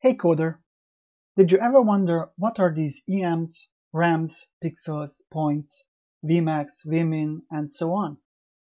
Hey coder, did you ever wonder what are these EMs, RAMs, pixels, points, vmax, vmin, and so on?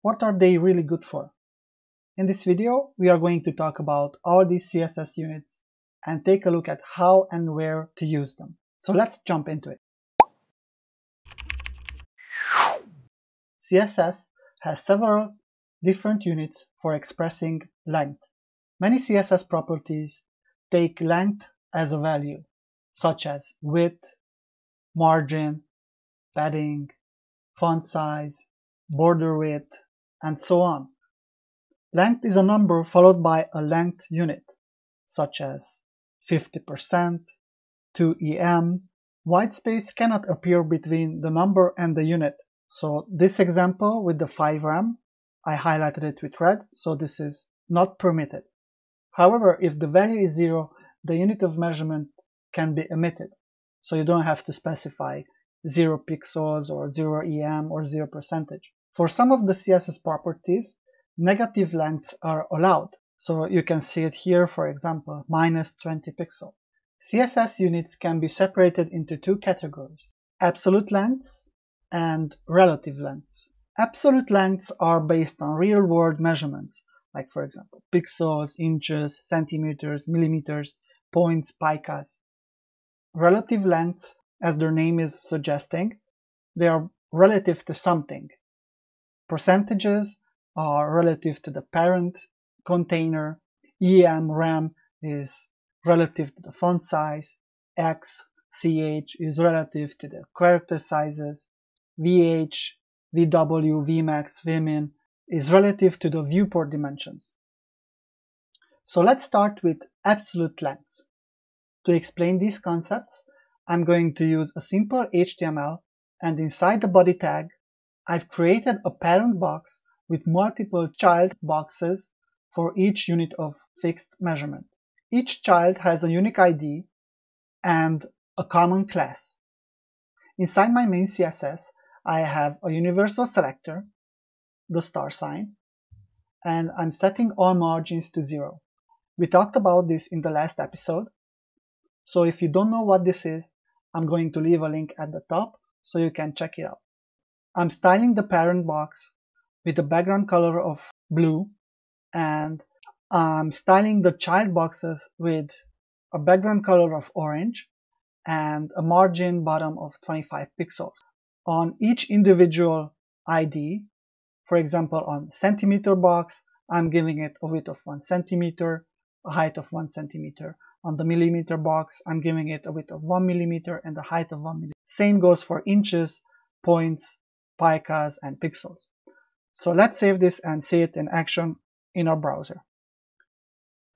What are they really good for? In this video, we are going to talk about all these CSS units and take a look at how and where to use them. So let's jump into it. CSS has several different units for expressing length. Many CSS properties take length as a value, such as width, margin, padding, font size, border width, and so on. Length is a number followed by a length unit, such as 50%, 2em. Whitespace cannot appear between the number and the unit. So this example with the 5rem, I highlighted it with red, so this is not permitted. However, if the value is 0, the unit of measurement can be omitted. So you don't have to specify 0 pixels or 0 em or 0%. For some of the CSS properties, negative lengths are allowed. So you can see it here, for example, minus 20 pixels. CSS units can be separated into two categories: absolute lengths and relative lengths. Absolute lengths are based on real-world measurements, like for example pixels, inches, centimeters, millimeters, points, picas. Relative lengths, as their name is suggesting, they are relative to something. Percentages are relative to the parent container, rem is relative to the font size, ch is relative to the character sizes, vh, vw, vmax, vmin is relative to the viewport dimensions. So let's start with absolute lengths. To explain these concepts, I'm going to use a simple HTML, and inside the body tag, I've created a parent box with multiple child boxes for each unit of fixed measurement. Each child has a unique ID and a common class. Inside my main CSS, I have a universal selector, the star sign, and I'm setting all margins to 0. We talked about this in the last episode, so if you don't know what this is, I'm going to leave a link at the top so you can check it out. I'm styling the parent box with a background color of blue, and I'm styling the child boxes with a background color of orange and a margin bottom of 25 pixels. On each individual ID, for example on centimeter box, I'm giving it a width of 1 centimeter, a height of 1 centimeter. On the millimeter box, I'm giving it a width of 1 millimeter and a height of 1 millimeter. Same goes for inches, points, picas, and pixels. So let's save this and see it in action in our browser.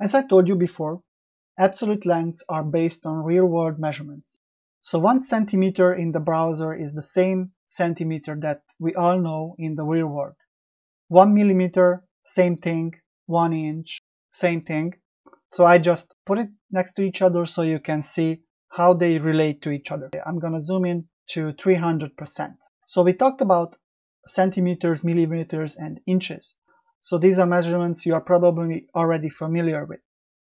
As I told you before, absolute lengths are based on real-world measurements. So 1 centimeter in the browser is the same centimeter that we all know in the real world. 1 millimeter, same thing. 1 inch, same thing. So I just put it next to each other so you can see how they relate to each other. I'm gonna zoom in to 300%. So we talked about centimeters, millimeters, and inches. So these are measurements you are probably already familiar with.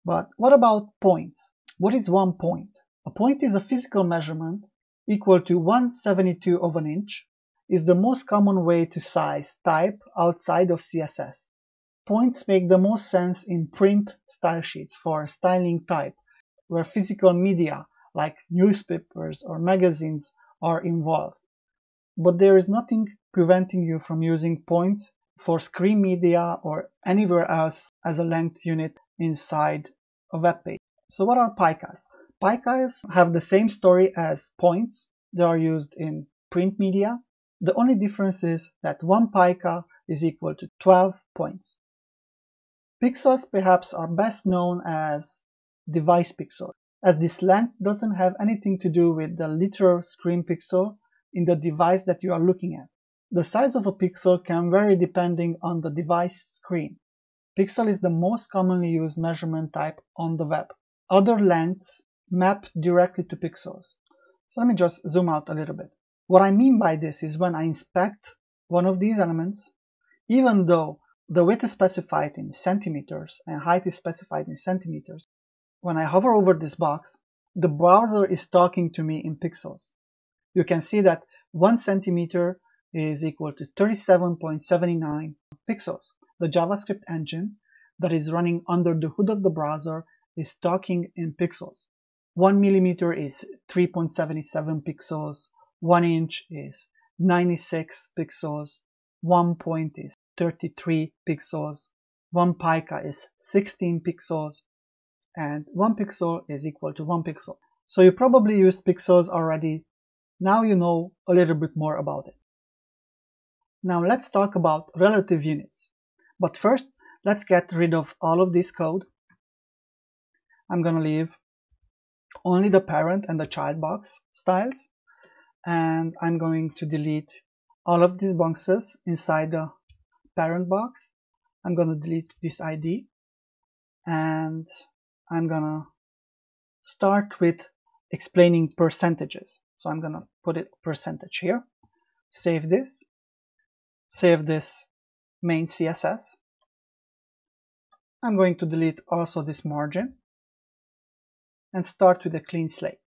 But what about points? What is 1 point? A point is a physical measurement equal to 1/72 of an inch, is the most common way to size type outside of CSS. Points make the most sense in print style sheets for styling type, where physical media like newspapers or magazines are involved. But there is nothing preventing you from using points for screen media or anywhere else as a length unit inside a web page. So what are picas? Picas have the same story as points. They are used in print media. The only difference is that 1 pica is equal to 12 points. Pixels perhaps are best known as device pixel, as this length doesn't have anything to do with the literal screen pixel in the device that you are looking at. The size of a pixel can vary depending on the device screen. Pixel is the most commonly used measurement type on the web. Other lengths map directly to pixels. So let me just zoom out a little bit. What I mean by this is when I inspect one of these elements, even though the width is specified in centimeters and height is specified in centimeters, when I hover over this box, the browser is talking to me in pixels. You can see that 1 centimeter is equal to 37.79 pixels. The JavaScript engine that is running under the hood of the browser is talking in pixels. 1 millimeter is 3.77 pixels, 1 inch is 96 pixels, 1 point is 33 pixels, 1 pica is 16 pixels, and 1 pixel is equal to 1 pixel. So you probably used pixels already. Now you know a little bit more about it. Now let's talk about relative units. But first, let's get rid of all of this code. I'm gonna leave only the parent and the child box styles, and I'm going to delete all of these boxes inside the parent box. I'm gonna delete this ID, and I'm gonna start with explaining percentages. So I'm gonna put it percentage here. Save this main CSS. I'm going to delete also this margin and start with a clean slate.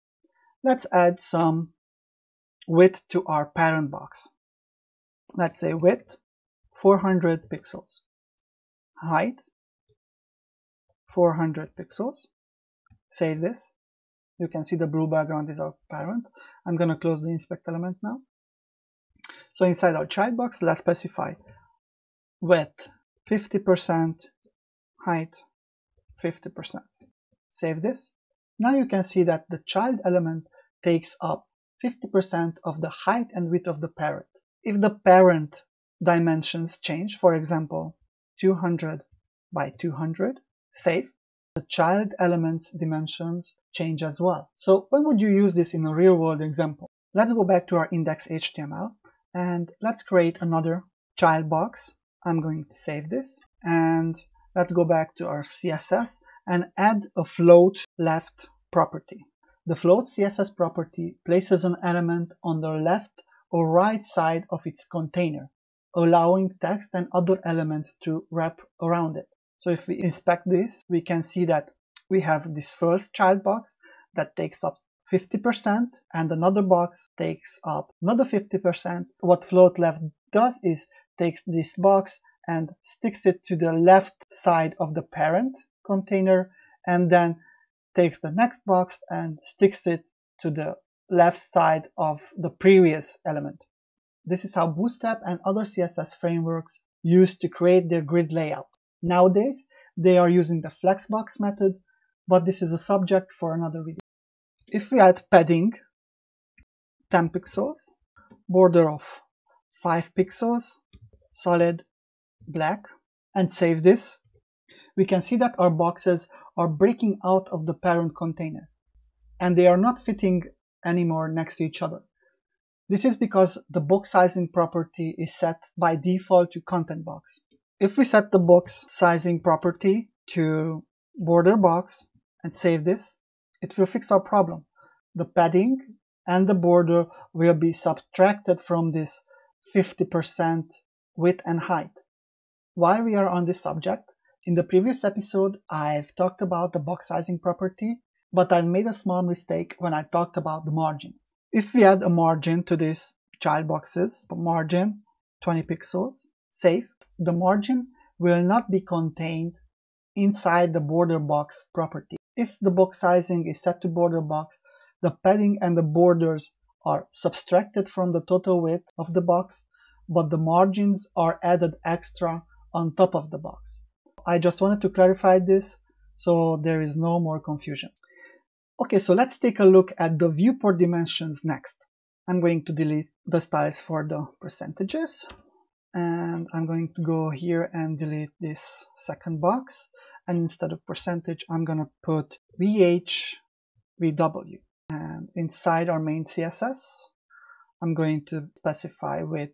Let's add some width to our parent box. Let's say width 400 pixels, height 400 pixels. Save this. You can see the blue background is our parent. I'm going to close the inspect element now. So inside our child box, let's specify width 50%, height 50%. Save this. Now you can see that the child element takes up 50% of the height and width of the parent. If the parent dimensions change, for example 200 by 200, save, the child element's dimensions change as well. So when would you use this in a real world example? Let's go back to our index.html and let's create another child box. I'm going to save this, and let's go back to our CSS and add a float left property. The float CSS property places an element on the left or right side of its container, allowing text and other elements to wrap around it. So if we inspect this, we can see that we have this first child box that takes up 50% and another box takes up another 50%. What float left does is takes this box and sticks it to the left side of the parent container, and then takes the next box and sticks it to the left side of the previous element. This is how Bootstrap and other CSS frameworks use to create their grid layout. Nowadays, they are using the flexbox method, but this is a subject for another video. If we add padding 10 pixels, border of 5 pixels, solid black, and save this, we can see that our boxes are breaking out of the parent container and they are not fitting anymore next to each other. This is because the box sizing property is set by default to content box. If we set the box sizing property to border box and save this, it will fix our problem. The padding and the border will be subtracted from this 50% width and height. While we are on this subject, in the previous episode I've talked about the box sizing property, but I've made a small mistake when I talked about the margin. If we add a margin to these child boxes, margin 20 pixels, save, the margin will not be contained inside the border box property. If the box sizing is set to border box, the padding and the borders are subtracted from the total width of the box, but the margins are added extra on top of the box. I just wanted to clarify this so there is no more confusion. Okay, so let's take a look at the viewport dimensions next. I'm going to delete the styles for the percentages, and I'm going to go here and delete this second box, and instead of percentage I'm gonna put VH VW, and inside our main CSS I'm going to specify with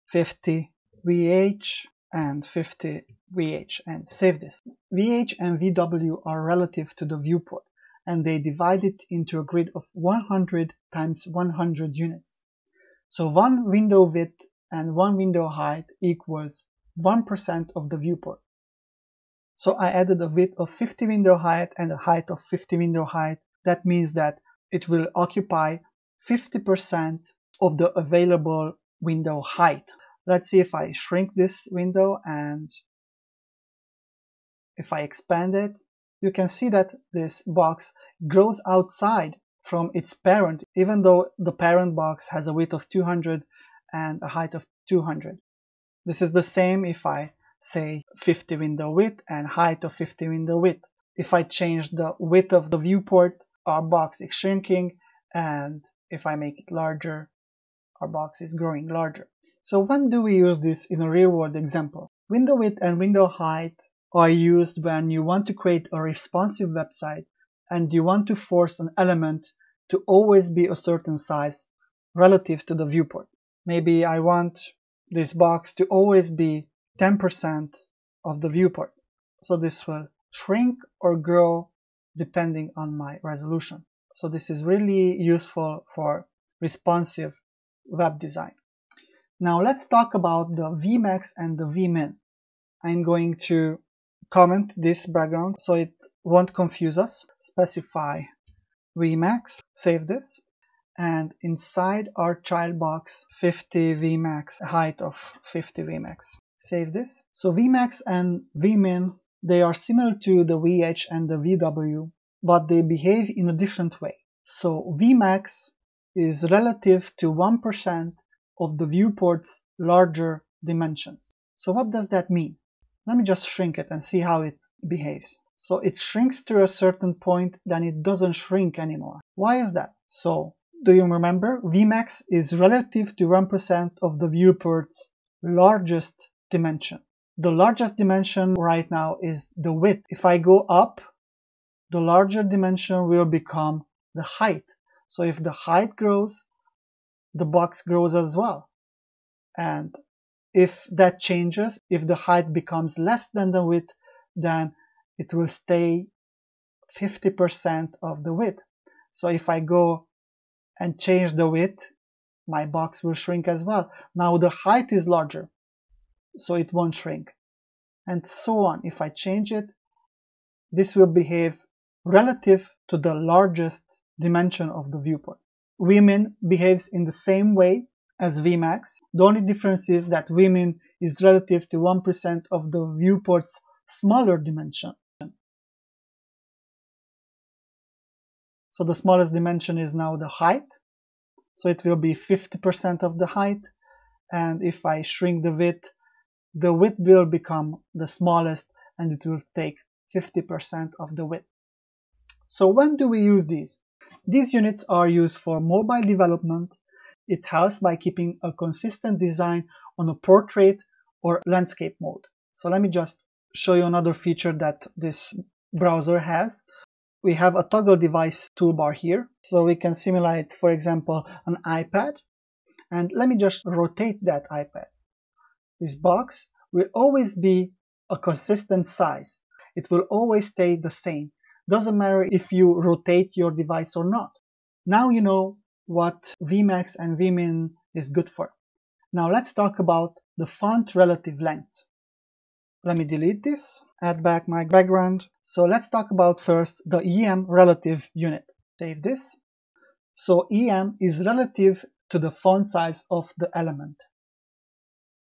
50 VH and 50 VH and save this. VH and VW are relative to the viewport, and they divide it into a grid of 100 times 100 units. So one window width and one window height equals 1% of the viewport. So I added a width of 50 window height and a height of 50 window height. That means that it will occupy 50% of the available window height. Let's see if I shrink this window and if I expand it, you can see that this box grows outside from its parent, even though the parent box has a width of 200 and a height of 200. This is the same if I say 50 window width and height of 50 window width. If I change the width of the viewport, our box is shrinking, and if I make it larger, our box is growing larger. So when do we use this in a real-world example? Window width and window height are used when you want to create a responsive website and you want to force an element to always be a certain size relative to the viewport. Maybe I want this box to always be 10% of the viewport. So this will shrink or grow depending on my resolution. So this is really useful for responsive web design. Now let's talk about the vmax and the vmin. I'm going to comment this background so it won't confuse us. Specify vmax, save this, and inside our child box 50 vmax, height of 50 vmax. Save this. So vmax and vmin, they are similar to the vh and the vw, but they behave in a different way. So vmax is relative to 1% of the viewport's larger dimensions. So what does that mean? Let me just shrink it and see how it behaves. So it shrinks to a certain point, then it doesn't shrink anymore. Why is that? So do you remember? Vmax is relative to 1% of the viewport's largest dimension. The largest dimension right now is the width. If I go up, the larger dimension will become the height. So if the height grows, the box grows as well. And if that changes, if the height becomes less than the width, then it will stay 50% of the width. So if I go and change the width, my box will shrink as well. Now the height is larger, so it won't shrink. And so on. If I change it, this will behave relative to the largest dimension of the viewport. Vmin behaves in the same way as vmax. The only difference is that vmin is relative to 1% of the viewport's smaller dimension. So the smallest dimension is now the height. So it will be 50% of the height. And if I shrink the width will become the smallest and it will take 50% of the width. So when do we use these? These units are used for mobile development. It helps by keeping a consistent design on a portrait or landscape mode. So let me just show you another feature that this browser has. We have a toggle device toolbar here. So we can simulate, for example, an iPad. And let me just rotate that iPad. This box will always be a consistent size. It will always stay the same. Doesn't matter if you rotate your device or not. Now you know what vmax and vmin is good for. Now let's talk about the font relative length. Let me delete this, add back my background. So let's talk about first the EM relative unit. Save this. So EM is relative to the font size of the element.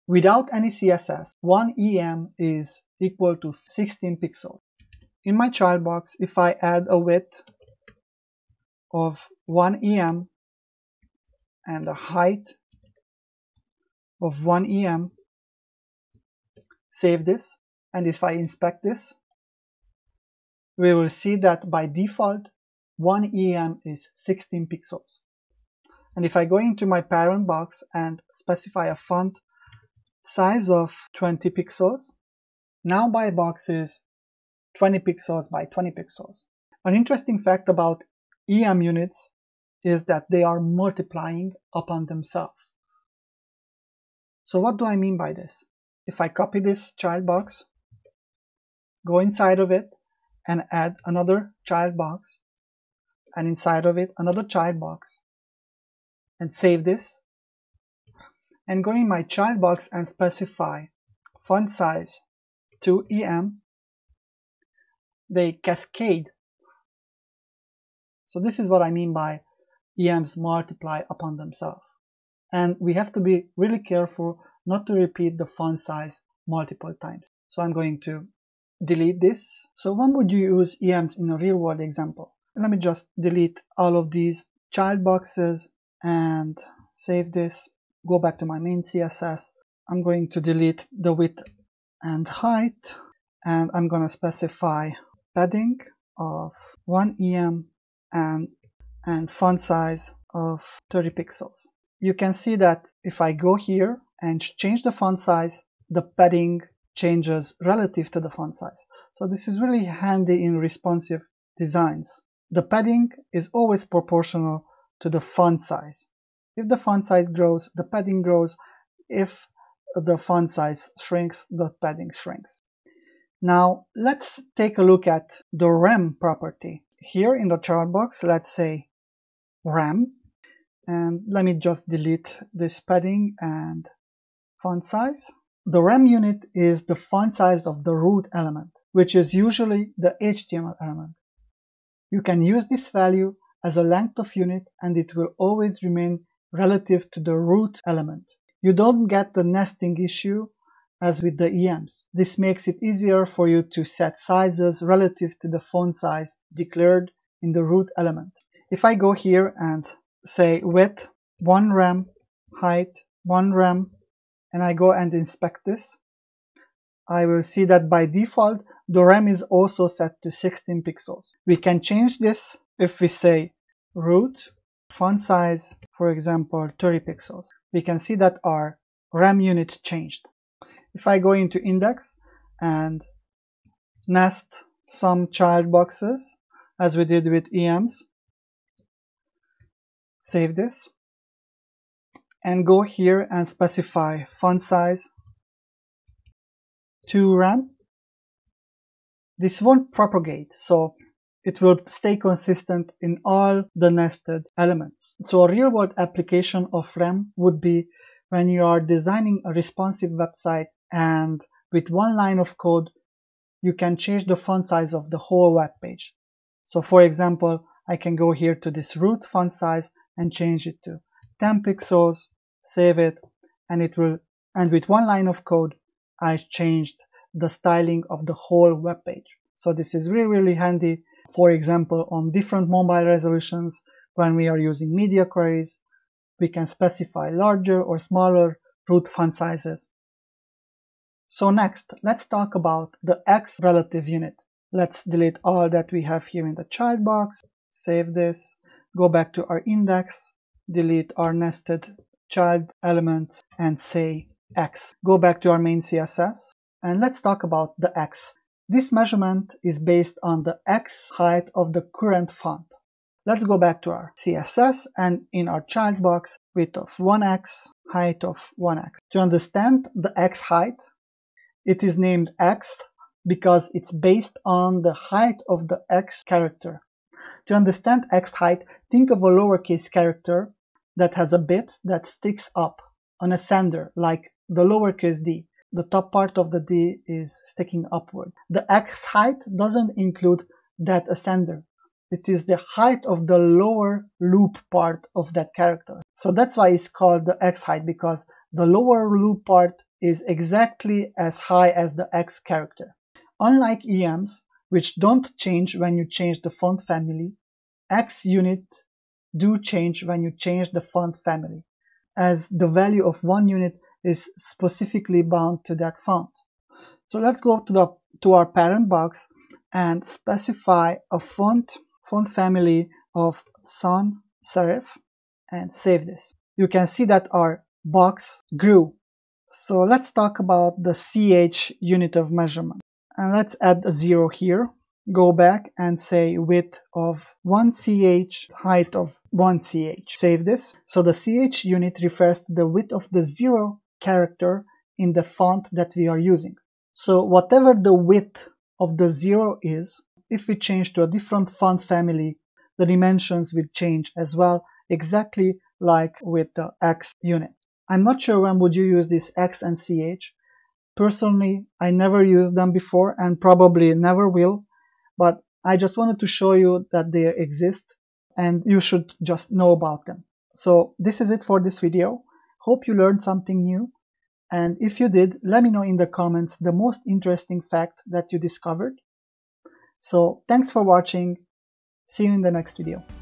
Without any CSS, 1 EM is equal to 16 pixels. In my child box, if I add a width of 1 EM and a height of 1 EM, save this, and if I inspect this, we will see that by default 1 EM is 16 pixels. And if I go into my parent box and specify a font size of 20 pixels, now my box is 20 pixels by 20 pixels. An interesting fact about EM units is that they are multiplying upon themselves. So what do I mean by this? If I copy this child box, go inside of it and add another child box, and inside of it another child box, and save this, and go in my child box and specify font size 2 EM, they cascade. So this is what I mean by EMs multiply upon themselves. And we have to be really careful not to repeat the font size multiple times. So I'm going to delete this. So when would you use EMs in a real world example? Let me just delete all of these child boxes and save this. Go back to my main CSS. I'm going to delete the width and height, and I'm going to specify padding of 1 EM and font size of 30 pixels. You can see that if I go here and change the font size, the padding changes relative to the font size. So this is really handy in responsive designs. The padding is always proportional to the font size. If the font size grows, the padding grows. If the font size shrinks, the padding shrinks. Now let's take a look at the rem property. Here in the chart box, let's say rem, and let me just delete this padding and font size. The rem unit is the font size of the root element, which is usually the HTML element. You can use this value as a length of unit and it will always remain relative to the root element. You don't get the nesting issue as with the EMs. This makes it easier for you to set sizes relative to the font size declared in the root element. If I go here and say width 1 rem, height 1 rem, and I go and inspect this, I will see that by default the rem is also set to 16 pixels. We can change this if we say root font size, for example 30 pixels. We can see that our rem unit changed. If I go into index and nest some child boxes as we did with EMs, save this and go here and specify font size 2 rem. This won't propagate, so it will stay consistent in all the nested elements. So a real world application of rem would be when you are designing a responsive website and with one line of code you can change the font size of the whole web page. So for example, I can go here to this root font size and change it to 10 pixels, save it, and with one line of code I changed the styling of the whole web page. So this is really handy, for example, on different mobile resolutions. When we are using media queries, we can specify larger or smaller root font sizes. So next, let's talk about the X relative unit. Let's delete all that we have here in the child box, save this, go back to our index, delete our nested child elements and say X. Go back to our main CSS and let's talk about the X. This measurement is based on the X height of the current font. Let's go back to our CSS and in our child box, width of 1x, height of 1x. To understand the X height, it is named X because it's based on the height of the X character. To understand X height, think of a lowercase character that has a bit that sticks up on a sender, like the lowercase d. The top part of the d is sticking upward. The X height doesn't include that ascender. It is the height of the lower loop part of that character. So that's why it's called the X height, because the lower loop part is exactly as high as the X character. Unlike EMs, which don't change when you change the font family, X unit do change when you change the font family, as the value of one unit is specifically bound to that font. So let's go to our parent box and specify a font family of sans serif and save this. You can see that our box grew. So let's talk about the CH unit of measurement. And let's add a 0 here. Go back and say width of 1 ch, height of 1 ch. Save this. So the ch unit refers to the width of the 0 character in the font that we are using. So whatever the width of the 0 is, if we change to a different font family, the dimensions will change as well, exactly like with the X unit. I'm not sure when would you use this X and CH. Personally, I never used them before and probably never will, but I just wanted to show you that they exist and you should just know about them. So this is it for this video. Hope you learned something new. And if you did, let me know in the comments the most interesting fact that you discovered. So thanks for watching. See you in the next video.